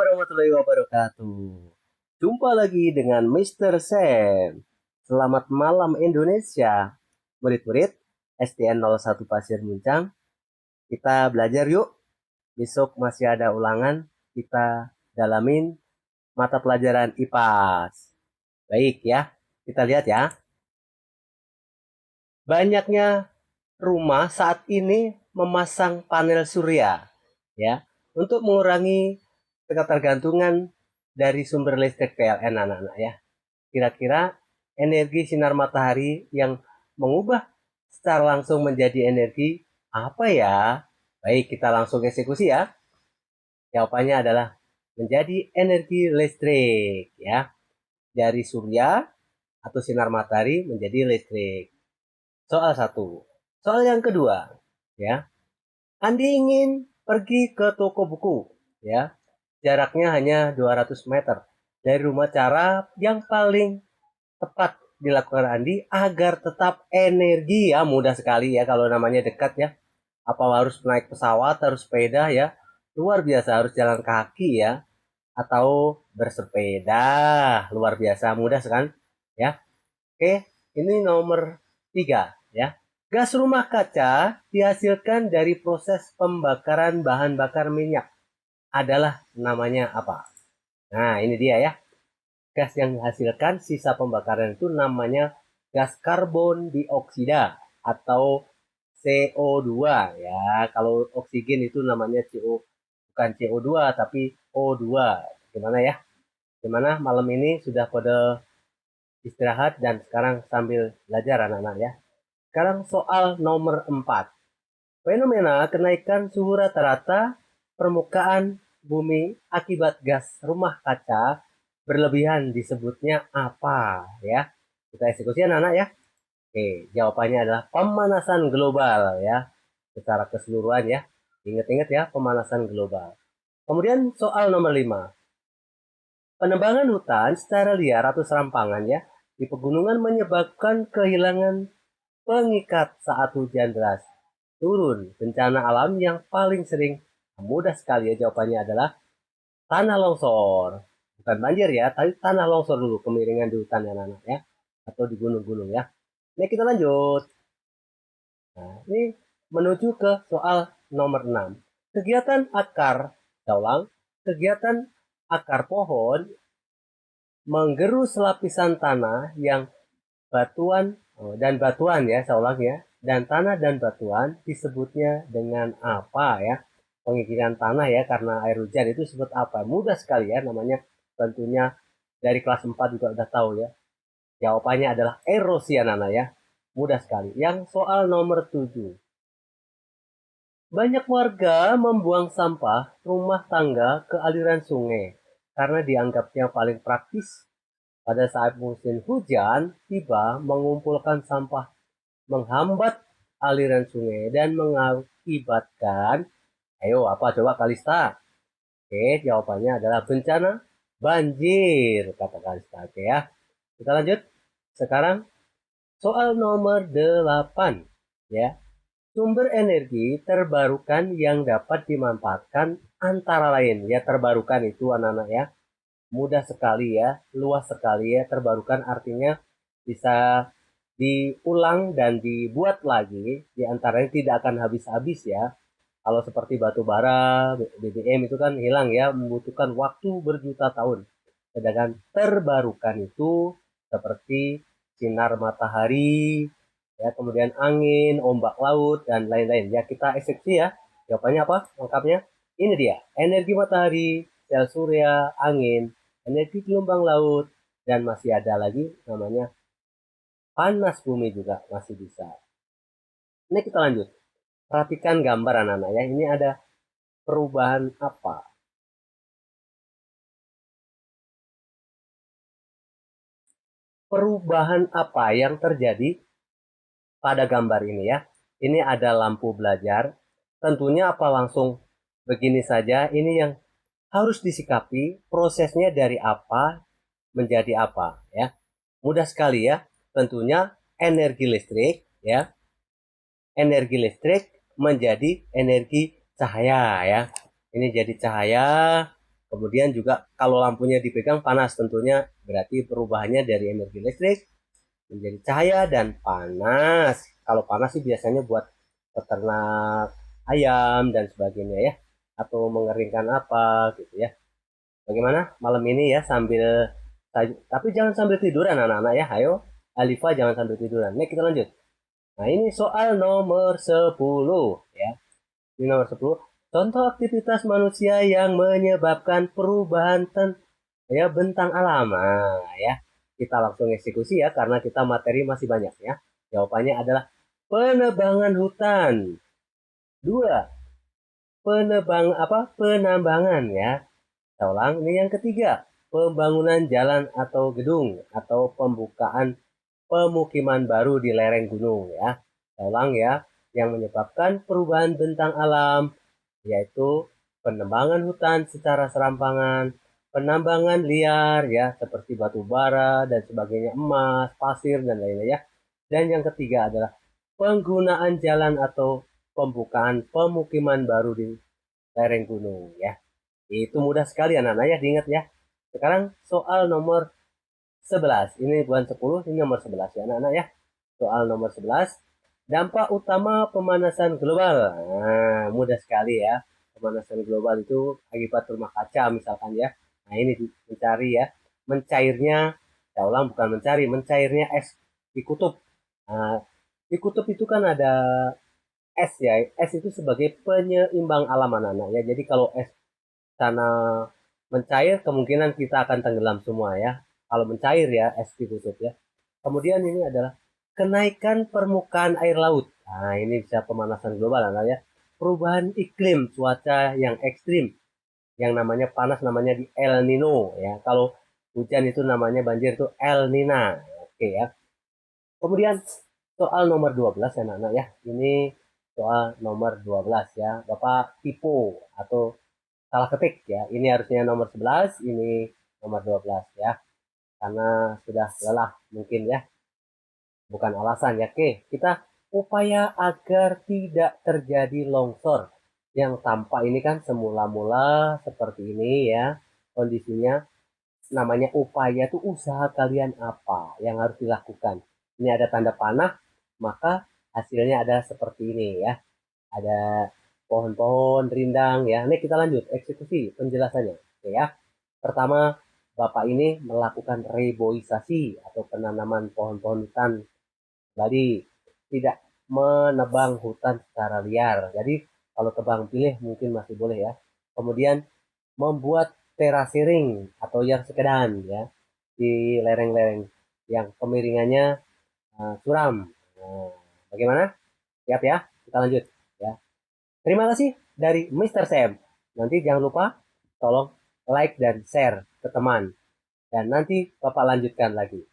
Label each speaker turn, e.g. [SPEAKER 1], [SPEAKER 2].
[SPEAKER 1] warahmatullahi wabarakatuh. Jumpa lagi dengan Mr. Sam. Selamat malam Indonesia. Murid-murid STN 01 Pasir Muncang, kita belajar yuk. Besok masih ada ulangan, kita dalamin mata pelajaran IPAS. Baik ya, kita lihat ya. Banyaknya rumah saat ini memasang panel surya ya untuk mengurangi ketergantungan dari sumber listrik PLN anak-anak ya. Kira-kira energi sinar matahari yang mengubah secara langsung menjadi energi apa ya? Baik, kita langsung eksekusi ya. Jawabannya adalah menjadi energi listrik ya. Dari surya atau sinar matahari menjadi listrik. Soal 1. Soal yang kedua ya. Andi ingin pergi ke toko buku ya. Jaraknya hanya 200 meter dari rumah. Cara yang paling tepat dilakukan Andi agar tetap energi ya, mudah sekali ya kalau namanya dekat ya. Apa harus naik pesawat, harus sepeda ya? Luar biasa, harus jalan kaki ya, atau bersepeda. Luar biasa, mudah sekali ya. Oke, ini nomor 3 ya. Gas rumah kaca dihasilkan dari proses pembakaran bahan bakar minyak adalah namanya apa? Nah, ini dia ya. Gas yang dihasilkan sisa pembakaran itu namanya gas karbon dioksida atau CO2 ya. Kalau oksigen itu namanya bukan CO2 tapi O2. Gimana ya? Gimana malam ini sudah pada istirahat dan sekarang sambil belajar anak-anak ya. Sekarang soal nomor 4. Fenomena kenaikan suhu rata-rata permukaan bumi akibat gas rumah kaca berlebihan disebutnya apa ya? Kita eksekusi anak-anak ya. Oke, jawabannya adalah pemanasan global ya. Secara keseluruhan ya. Ingat-ingat ya, pemanasan global. Kemudian soal nomor 5. Penebangan hutan secara liar atau serampangan ya di pegunungan menyebabkan kehilangan pengikat saat hujan deras turun. Bencana alam yang paling sering, mudah sekali ya jawabannya adalah tanah longsor. Bukan banjir ya, tapi tanah longsor dulu, kemiringan di hutan ya anak-anak ya, atau di gunung-gunung ya. Ini kita lanjut. Nah, ini menuju ke soal nomor 6. Kegiatan akar, ulang, kegiatan akar pohon menggerus lapisan tanah yang batuan dan batuan ya, saya ulang ya. Dan tanah dan batuan disebutnya dengan apa ya? Pengikiran tanah ya, karena air hujan itu disebut apa? Mudah sekali ya namanya. Tentunya dari kelas 4 juga udah tahu ya. Jawabannya adalah erosi anak-anak ya. Mudah sekali. Yang soal nomor 7. Banyak warga membuang sampah rumah tangga ke aliran sungai karena dianggapnya paling praktis. Pada saat musim hujan tiba, mengumpulkan sampah menghambat aliran sungai dan mengakibatkan, ayo apa coba Kalista? Oke, jawabannya adalah bencana banjir, kata Kalista. Oke ya, kita lanjut. Sekarang soal nomor 8 ya. Sumber energi terbarukan yang dapat dimanfaatkan antara lain ya, terbarukan itu anak-anak ya. Mudah sekali ya, luas sekali ya, terbarukan artinya bisa diulang dan dibuat lagi, di antaranya tidak akan habis-habis ya. Kalau seperti batu bara, BBM itu kan hilang ya, membutuhkan waktu berjuta tahun. Sedangkan terbarukan itu seperti sinar matahari, ya, kemudian angin, ombak laut, dan lain-lain. Ya, kita eksekusi ya. Jawabannya apa? Lengkapnya. Ini dia. Energi matahari, sel surya, angin, energi gelombang laut, dan masih ada lagi namanya panas bumi juga masih bisa. Ini kita lanjut. Perhatikan gambar anak-anak ya. Ini ada perubahan apa? Perubahan apa yang terjadi pada gambar ini ya? Ini ada lampu belajar. Tentunya apa langsung begini saja. Ini yang harus disikapi prosesnya dari apa menjadi apa ya. Mudah sekali ya. Tentunya energi listrik ya. Energi listrik menjadi energi cahaya ya. Ini jadi cahaya, Kemudian juga kalau lampunya dipegang panas, tentunya berarti perubahannya dari energi listrik menjadi cahaya dan panas. Kalau panas sih biasanya buat peternak ayam dan sebagainya ya, atau mengeringkan apa gitu ya. Bagaimana malam ini ya, sambil tapi jangan sambil tiduran anak-anak ya. Ayo, Alifa jangan sambil tiduran. Nih kita lanjut. Nah, ini soal nomor 10 ya. Ini nomor 10. Contoh aktivitas manusia yang menyebabkan perubahan ya bentang alam. Nah, ya. Kita langsung eksekusi ya karena kita materi masih banyak ya. Jawabannya adalah penebangan hutan. Dua, penambangan ya. Kita ulang, ini yang ketiga, pembangunan jalan atau gedung atau pembukaan pemukiman baru di lereng gunung ya. Kita ulang ya, yang menyebabkan perubahan bentang alam yaitu penebangan hutan secara serampangan, penambangan liar ya seperti batu bara dan sebagainya, emas, pasir dan lainnya ya. Dan yang ketiga adalah penggunaan jalan atau pembukaan pemukiman baru di lereng gunung ya. Itu mudah sekali anak-anak ya diingat ya. Sekarang soal nomor 11. Ini bukan 10, ini nomor 11 ya anak-anak ya. Soal nomor 11. Dampak utama pemanasan global. Nah, mudah sekali ya. Pemanasan global itu akibat rumah kaca misalkan ya. Nah, ini mencari ya. Mencairnya, saya ulang bukan mencari, mencairnya es di kutub. Nah, di kutub itu kan ada es ya. Es itu sebagai penyeimbang alam anak-anak ya. Jadi kalau es sana mencair, kemungkinan kita akan tenggelam semua ya. Kalau mencair ya, es ditutup ya. Kemudian ini adalah kenaikan permukaan air laut. Nah, ini bisa pemanasan global ya. Perubahan iklim, cuaca yang ekstrim. Yang namanya panas namanya di El Nino ya. Kalau hujan itu namanya banjir itu El Nina. Oke ya. Kemudian soal nomor 12 ya anak-anak ya. Ini soal nomor 12 ya. Bapak tipu atau salah ketik ya. Ini harusnya nomor 11, ini nomor 12 ya. Karena sudah lelah mungkin ya. Bukan alasan ya. Oke, kita upaya agar tidak terjadi longsor. Yang tampak ini kan semula-mula seperti ini ya. Kondisinya namanya upaya itu usaha kalian apa yang harus dilakukan. Ini ada tanda panah, maka hasilnya adalah seperti ini ya. Ada pohon-pohon rindang ya. Ini kita lanjut eksekusi penjelasannya. Oke ya. Pertama, Bapak ini melakukan reboisasi atau penanaman pohon-pohon hutan. Jadi tidak menebang hutan secara liar. Jadi kalau tebang pilih mungkin masih boleh ya. Kemudian membuat terasering atau yang sekedan ya di lereng-lereng yang kemiringannya curam. Nah, bagaimana? Siap ya? Kita lanjut ya. Terima kasih dari Mr. Sam. Nanti jangan lupa tolong like dan share ke teman. Dan nanti Bapak lanjutkan lagi.